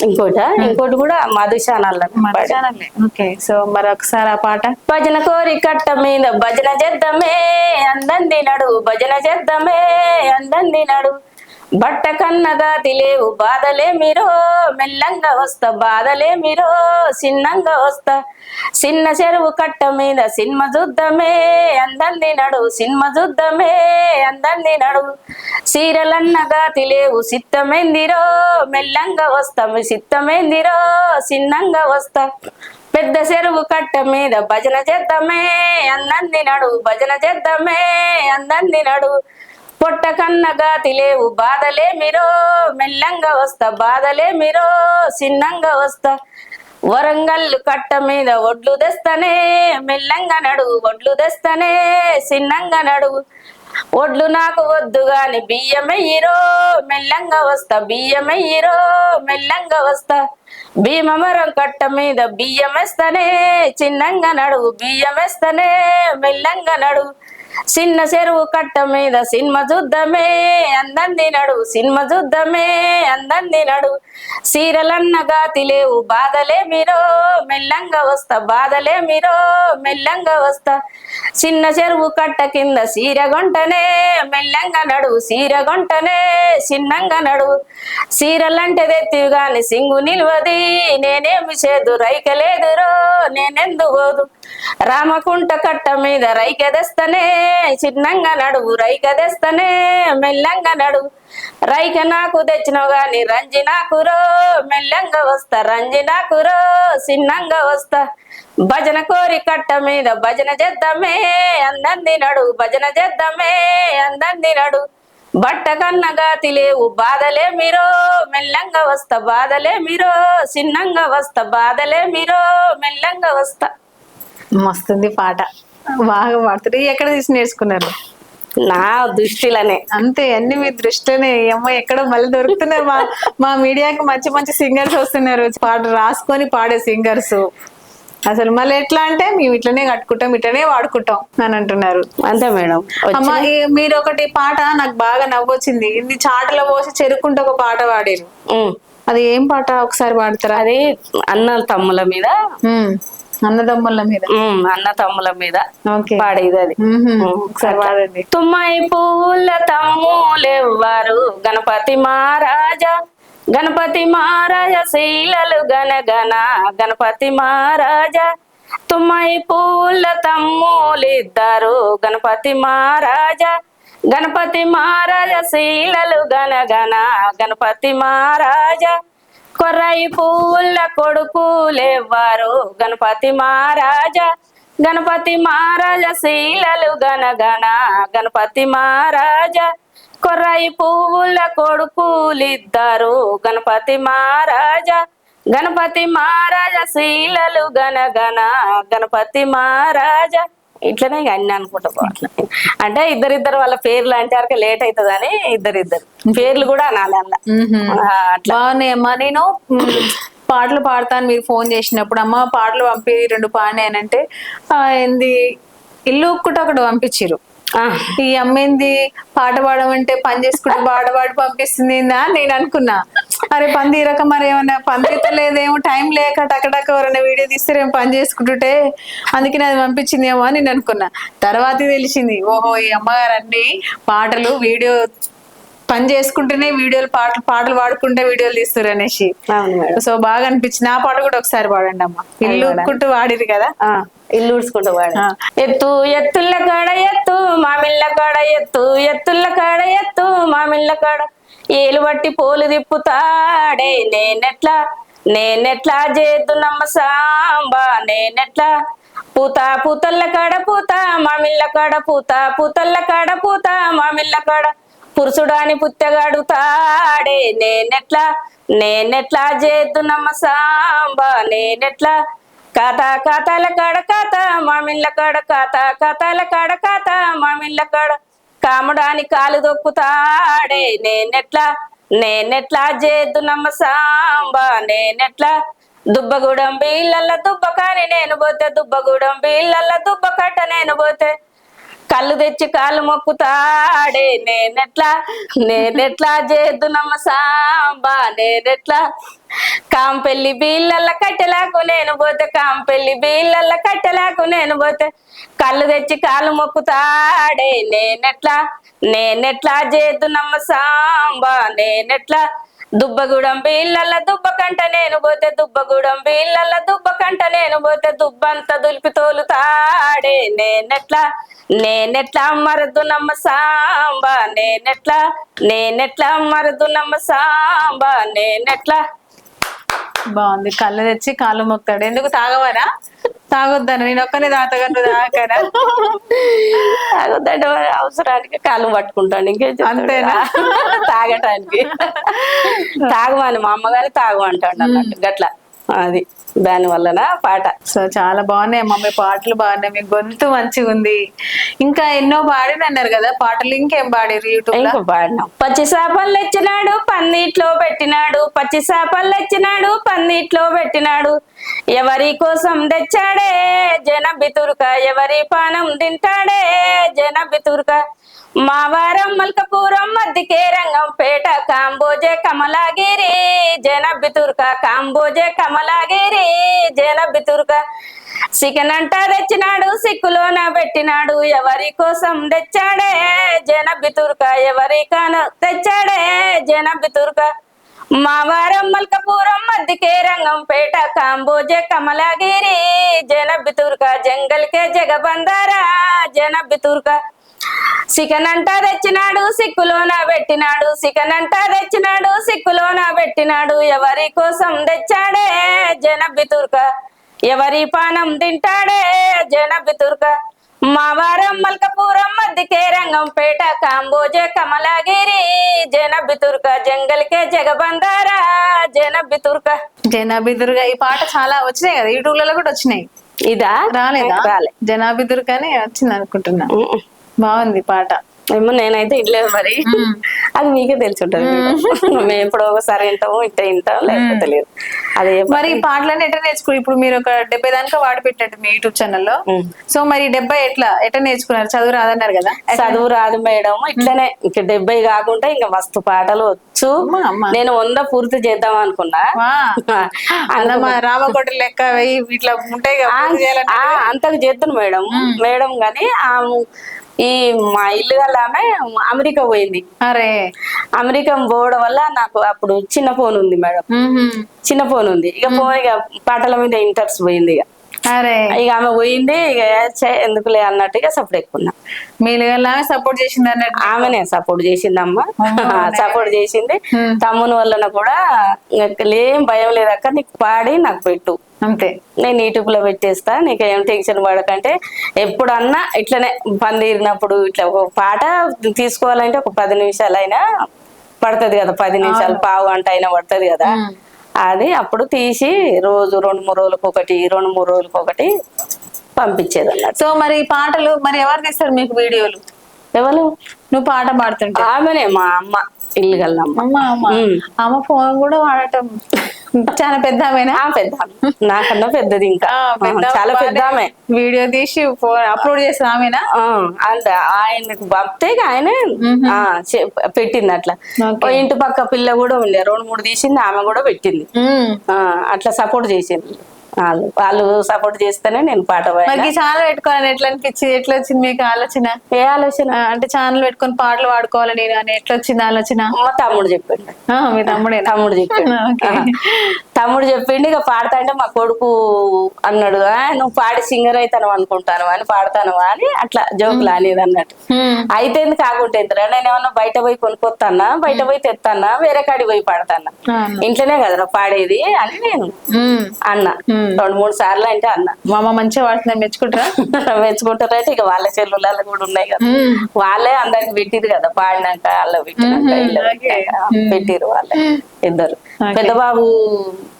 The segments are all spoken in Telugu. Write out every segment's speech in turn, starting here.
ఇంకోటి కూడా మధుశానాల ఓకే. సో మరి ఒకసారి ఆ పాట. భజన కోరి కట్ట మీద భజన చేద్దామే అందంది నడు, భజన చేద్దామే అందంది నడు, బట్ట కన్నగా తెలివు బాధలే మీరు మెల్లంగా వస్తా, బాధలే మీరు చిన్నంగా వస్తా, చిన్న చెరువు కట్ట మీద సినిమా చూద్దామే అందంది నడు, సినిమా చూద్దామే అందంది నడు, సీరలన్నగా తెలివు సిత్తమేందిరో మెల్లంగా వస్తా, సిత్తమేందిరో చిన్నంగా వస్తా, పెద్ద చెరువు కట్ట మీద భజన చేద్దామే అందంది నడు, భజన చేద్దామే అందంది నడు, పొట్ట కన్నగా తెలివు బాధలే మీరు మెల్లంగా వస్తా, బాధలే మీరు చిన్నంగా వస్తా, వరంగల్లు కట్ట మీద ఒడ్లు తెస్తానే మెల్లంగా నడువు, ఒడ్లు తెస్తానే చిన్నంగా నడువు, ఒడ్లు నాకు వద్దు గాని బియ్యమయ్యిరో మెల్లంగా వస్తా, బియ్యమయ్యిరో మెల్లంగా వస్తా, భీమవరం కట్ట మీద బియ్యం వేస్తానే చిన్నంగా నడువు, బియ్యం వేస్తానే మెల్లంగా నడువు, చిన్న చెరువు కట్ట మీద సినిమా చూద్దామే అందంది నడు, సినిమా చూద్దామే అందంది నడు, సీరలన్నగా తెలివు బాధలే మీరు మెల్లంగా వస్తా, బాధలే మీరు మెల్లంగా వస్తా, చిన్న చెరువు కట్ట కింద సీరగొంటనే మెల్లంగా నడు, సీరగొంటనే చిన్నంగా నడు, సీరలంటే తెత్తివి గాని సింగు నిల్వది, నేనేమి చేదు రైకలేదురో నేనెందు పోదు, రామకుంట కట్ట మీద రైక తెస్తనే చిన్నంగా నడువు, రైక తెస్తనే మెల్లంగా నడువు, రైక నాకు తెచ్చినవు గాని రంజి నాకురో మెల్లంగా వస్తా, రంజి నాకురో చిన్నంగా వస్తా, భజన కోరి కట్ట మీద భజన చేద్దామే అందంది నడు, భజన చేద్దామే అందంది నడు, బట్ట కన్నగా తెలివు బాధలే మీరు మెల్లంగా వస్తా, బాధలే మీరు చిన్నంగా వస్తా, బాధలే మీరు మెల్లంగా వస్తా. మస్తుంది పాట, బాగా పాడుతుంది. ఎక్కడ తీసి నేర్చుకున్నారు? నా దృష్టిలోనే. అంతే, అన్ని మీ దృష్టిలోనే. అమ్మ ఎక్కడో మళ్ళీ దొరుకుతున్నారు. మా మీడియాకి మంచి మంచి సింగర్స్ వస్తున్నారు, పాట రాసుకొని పాడే సింగర్స్. అసలు మళ్ళీ ఎట్లా అంటే మేము ఇట్లనే కట్టుకుంటాం, ఇట్లనే వాడుకుంటాం అని అంటున్నారు. అంతే మేడం. అమ్మ మీరు ఒకటి పాట నాకు బాగా నవ్వొచ్చింది. ఇది చాటలో పోసి చెరుకుంటూ ఒక పాట పాడారు, అది ఏం పాట ఒకసారి పాడతారా? అది అన్న తమ్ముల మీద, అన్నదమ్ముల మీద, అన్న తమ్ముల మీద పాడేది అది. ఒకసారి పాడండి. తుమ్మై పూల తమ్ములెవ్వరు గణపతి మహారాజా, గణపతి మహారాజా శీలలు గనగన, గణపతి మహారాజా, తుమ్మై పూల తమ్ములిద్దరు గణపతి మహారాజా, గణపతి మహారాజా శీలలు గనగన, గణపతి మహారాజా, కొర్రయి పువ్వుల కొడుకులెవ్వరు గణపతి మహారాజా, గణపతి మహారాజా శీలలు గనగన, గణపతి మహారాజా, కొర్రయి పువ్వుల కొడుకులిద్దరు గణపతి మహారాజా, గణపతి మహారాజా శీలలు గనగన, గణపతి మహారాజా. ఇట్లనే అన్ని అనుకుంటా అట్లా. అంటే ఇద్దరిద్దరు వాళ్ళ పేర్లు అంటే వరకు లేట్ అవుతుందని ఇద్దరిద్దరు పేర్లు కూడా అనాలి అన్న. అట్లా బాగున్నాయమ్మా. నేను పాటలు పాడతాను మీరు ఫోన్ చేసినప్పుడు, అమ్మ పాటలు పంపి 2 పాడినాయనంటే ఏంది ఇల్లు ఉక్కుట ఒకటి పంపించిరు. ఈ అమ్మేంది పాట పాడమంటే పని చేసుకుంటూ పాడపాడి పంపిస్తుంది నేను అనుకున్నా. అరే పని తీరక మరి ఏమన్నా పని తీరలేదేమో, టైం లేక టకటక ఎవరైనా వీడియో తీస్తారేమో పని చేసుకుంటుంటే, అందుకని అది పంపించిందేమో అని నేను అనుకున్నా. తర్వాత తెలిసింది, ఓహో ఈ అమ్మగారు అన్ని పాటలు వీడియో పని చేసుకుంటేనే వీడియోలు పాటలు పాడుకుంటే వీడియోలు తీస్తారు అనేసి. సో బాగా అనిపించింది. ఆ పాట కూడా ఒకసారి పాడండి అమ్మ. ఇల్లు ఉక్కుంటూ వాడిరు కదా, ఇల్లు ఉడుచుకుంటూ వాడు. ఎత్తు ఎత్తుల్ల కాడ ఎత్తు మామిళ్ళ కాడ ఎత్తు, ఎత్తుల్ల కాడ ఎత్తు మామిళ్ళ కాడ, ఏలు బట్టి పోలు తిప్పుతాడే నేనెట్లా చేద్దు నమ్మ సాంబా, నేనెట్లా పూత పూతల్ల కాడ పూత మామిళ్ళ కాడ పూత, పూతల్ల కాడ పూత మామిళ్ళ కాడ, పురుషుడాని పుత్తగాడుతాడే నేనెట్లా చేద్దు నమ్మ సాంబా, నేనెట్లా ఖాతాల కాడ ఖాత మామిళ్ళ కాడ ఖాత, ఖాతాల కాడ ఖాత మామిళ్ళ కాడ, కాముడాని కాలు దొక్కుతాడే నేనెట్లా చేద్దు నమ్మ సాంబా, నేనెట్లా దుబ్బగూడెం బీళ్ళల్ల దుబ్బకాని నేను పోతే, దుబ్బగూడెం బీళ్ళల్ల దుబ్బకట్ట నేను పోతే, కళ్ళు తెచ్చి కాళ్ళు మొక్కుతాడే నేనెట్లా చేద్దునమ్మ సాంబా నేనెట్లా కాంపెల్లి బీళ్ళల్ల కట్టెలకు నేను పోతే కాంపెల్లి బీళ్ళల్ల కట్టెలకు నేను పోతే కళ్ళు తెచ్చి కాళ్ళు మొక్కుతాడే నేనెట్లా చేద్దునమ్మ సాంబా నేనెట్లా దుబ్బగూడెం బీళ్ళల్ల దుబ్బకంట నేను పోతే దుబ్బగూడెం బీళ్ళల్ల దుబ్బకంట నేను పోతే దుబ్బంత దులిపి తోలుతాడే నేనెట్లా మరదునమ్మ సాంబా నేనెట్లా మరదునమ్మ సాంబా నేనెట్లా. బాగుంది. కళ్ళు తెచ్చి కాళ్ళు మొక్తాడు. ఎందుకు తాగవరా? తాగొద్దాను, నేను ఒక్కనే తాగను తాగరా? తాగొద్దంటే అవసరానికి కాళ్ళు పట్టుకుంటాను, ఇంకేం అంతేనా? తాగటానికి తాగమని మా అమ్మగారు తాగమంటాడు అన్నట్టు గట్లా. అది దాని వలన పాట. సో చాలా బాగున్నాయి అమ్మ, మీ పాటలు బాగున్నాయి, మీ గొంతు మంచిగా ఉంది. ఇంకా ఎన్నో పాడిన అన్నారు కదా పాటలు, ఇంకేం పాడారు యూట్యూబ్ లో? పాడినాం. పచ్చి చేపలు తెచ్చినాడు పన్నీట్లో పెట్టినాడు, పచ్చి చేపలు తెచ్చినాడు పన్నీట్లో పెట్టినాడు, ఎవరి కోసం తెచ్చాడే జనబితురుక, ఎవరి పానం తింటాడే జనబితురుక, మా వారం మల్కపురం మద్దికే రంగంపేట కాంబోజే కమలాగిరి జనబితురుక, కాంబోజే కమలాగిరి జనబితురుక, చికెన్ అంట తెచ్చినాడు సిక్కులోన పెట్టినాడు, ఎవరి కోసం తెచ్చాడే జనబితురుక, ఎవరి కాన తెచ్చాడే జనబితురుక, మా వారం మల్కపురం మద్దికే రంగంపేట కాంబోజే కమలాగిరి జనబితురుక, జంగల్కే జగబందారా జనబితురుక, చికెన్ అంట తెచ్చినాడు సిక్కులోన పెట్టినాడు, చికెన్ అంట తెచ్చినాడు సిక్కులోన పెట్టినాడు, ఎవరి కోసం తెచ్చాడే జనబితురుక, ఎవరి పానం తింటాడే జనబితురుక, మా వారం మల్కపురం మద్దికే రంగంపేట కాంబోజే కమలాగిరి జనబితురుక, జంగల్కే జగబందారా జనబితురుక. జనాబిదురుగా ఈ పాట చాలా వచ్చినాయి కదా యూట్యూబ్ లలో కూడా వచ్చినాయి. ఇదా రాలేదా? రాలే. జనాబిదురుగానే వచ్చింది అనుకుంటున్నా. బాగుంది పాట. ఏమో నేనైతే ఇట్లేదు మరి, అది మీకే తెలిసి ఉంటుంది. మేము ఎప్పుడో ఒకసారి వింటాము, వింటాం లేకపోతే లేదు. అదే మరి ఈ పాటలన్నీ ఎట్లా నేర్చుకున్నారు? ఇప్పుడు మీరు ఒక 70 దానికా వాడి పెట్టినట్టు మీ యూట్యూబ్ ఛానల్లో. సో మరి 70 ఎట్లా నేర్చుకున్నారు? చదువు రాదన్నారు కదా. చదువు రాదు మేడం, ఇట్లనే ఇంక 70 కాకుండా ఇంకా మస్తు పాటలు వచ్చు. నేను 100 పూర్తి చేద్దాం అనుకున్నా. రామకోట లెక్క ఇట్లా ఉంటాయి కదా, అంతకు చేద్దాను మేడం. మేడం గాని ఈ మా ఇల్లు గల ఆమె అమెరికా పోయింది. అరే అమెరికా పోవడం వల్ల నాకు అప్పుడు చిన్న ఫోన్ ఉంది మేడం, చిన్న ఫోన్ ఉంది. ఇక ఫోన్ ఇక పాటల మీద ఇంట్రెస్ట్ పోయింది. ఇక ఆమె పోయింది, ఇక ఎందుకులే అన్నట్టుగా సపోర్ట్ ఎక్కున్నా. మీరు సపోర్ట్ చేసింది అన్నట్టు ఆమెనే సపోర్ట్ చేసిందమ్మా, సపోర్ట్ చేసింది. తమ్ముని వలన కూడా ఏం భయం లేదక్క, నీకు పాడి నాకు పెట్టు అంతే, నేను యూట్యూబ్ లో పెట్టేస్తా, నీకేం టెన్షన్ పడకంటే. ఎప్పుడన్నా ఇట్లనే పని తీరినప్పుడు ఇట్లా ఒక పాట తీసుకోవాలంటే ఒక 10 నిమిషాలైనా పడుతుంది కదా, 10 నిమిషాలు పావు గంట అయినా పడుతుంది కదా. అది అప్పుడు తీసి రోజు 2-3 రోజులకు ఒకటి, 2-3 రోజులకు ఒకటి పంపించేది అన్నట్టు. సో మరి పాటలు మరి ఎవరు తీస్తారు మీకు వీడియోలు? ఎవరు? నువ్వు పాట పాడుతుంటే ఆమెనే, మా అమ్మ, ఇల్లు గల్లమ్మ. అమ్మ ఫోన్ కూడా వాడటం చాలా పెద్ద ఆమెనా? పెద్ద, నాకన్నా పెద్దది, ఇంకా చాలా పెద్ద ఆమె. వీడియో తీసి అప్లోడ్ చేసిన ఆమెనా? అంతే, ఆయనకు పంపితే ఆయనే పెట్టింది. అట్లా ఇంటి పక్క పిల్ల కూడా ఉండే 2-3 తీసింది, ఆమె కూడా పెట్టింది. అట్లా సపోర్ట్ చేసింది. వాళ్ళు సపోర్ట్ చేస్తేనే నేను పాట ఛానల్ పెట్టుకోవాలని ఎట్లా అనిపించింది? ఎట్లా వచ్చింది మీకు ఆలోచన? ఏ ఆలోచన అంటే ఛానల్ పెట్టుకొని పాటలు పాడుకోవాలి నేను అని ఎట్లా వచ్చింది ఆలోచన? మా తమ్ముడు చెప్పిండు. మీ తమ్ముడే? తమ్ముడు చెప్పిండు. తమ్ముడు చెప్పిండు. ఇక పాడతా అంటే మా కొడుకు అన్నాడు, నువ్వు పాడి సింగర్ అవుతాను అనుకుంటాను అని, పాడతాను అని అట్లా జోకులు అనేది అన్నట్టు. అయితే కాకుంటే నేను ఏమన్నా బయట పోయి కొనుక్కొస్తానా, బయట పోయి తెస్తానా, వేరే కాడికి పోయి పాడతానా, ఇంట్లోనే కదా పాడేది అని నేను అన్నా. 2-3 సార్లు అంటే అన్నా. మా అమ్మ మంచిగా పాడుతుంది, మెచ్చుకుంటారా? మెచ్చుకుంటారంటే ఇక వాళ్ళ చెల్లులలో కూడా ఉన్నాయి కదా, వాళ్ళే అందరికి పెట్టిరు కదా, పాడినాక వాళ్ళ పెట్టినాక పెట్టిరు వాళ్ళే ఇద్దరు. పెద్ద బాబు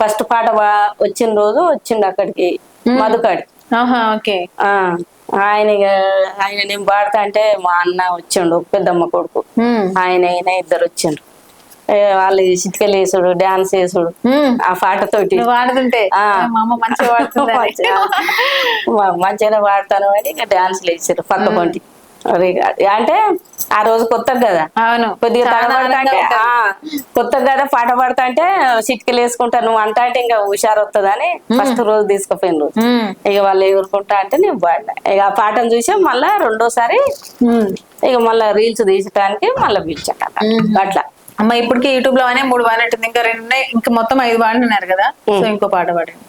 ఫస్ట్ పాట వచ్చిన రోజు వచ్చిండు అక్కడికి, మధుకాడి. ఆయన నేను పాడతా అంటే మా అన్న వచ్చిండు, పెద్దమ్మ కొడుకు, ఆయన ఇద్దరు వచ్చిండ్రు. వాళ్ళు చిటికలు వేసుడు, డాన్స్ వేసుడు ఆ పాటతోటి వాడుతుంటే మంచిగా పాడతాను అని ఇక డాన్స్లు వేసారు పక్క పంటి. అంటే ఆ రోజు కొత్తగా కదా, అవును కొద్దిగా చాలా తడబడతా అంటే ఆనందంగా కొత్తగా కదా పాట పాడతా అంటే చిటికలు వేసుకుంటా, నువ్వు అంటా అంటే ఇంకా హుషారు వస్తుందని ఫస్ట్ రోజు తీసుకుపోయిన రోజు ఉమ్. ఇక వాళ్ళు ఎగురుకుంటా అంటే నేను పాడినా. ఇక ఆ పాటను చూసి మళ్ళా రెండోసారి ఇక మళ్ళా రీల్స్ తీసడానికి మళ్ళీ పిలిచాక అట్లా. అమ్మ ఇప్పటికి యూట్యూబ్ లో 3 పాడినట్టుంది, ఇంకా 2 ఉన్నాయి, ఇంకా మొత్తం 5 పాడినారు కదా, సో ఇంకో పాట పాడండి.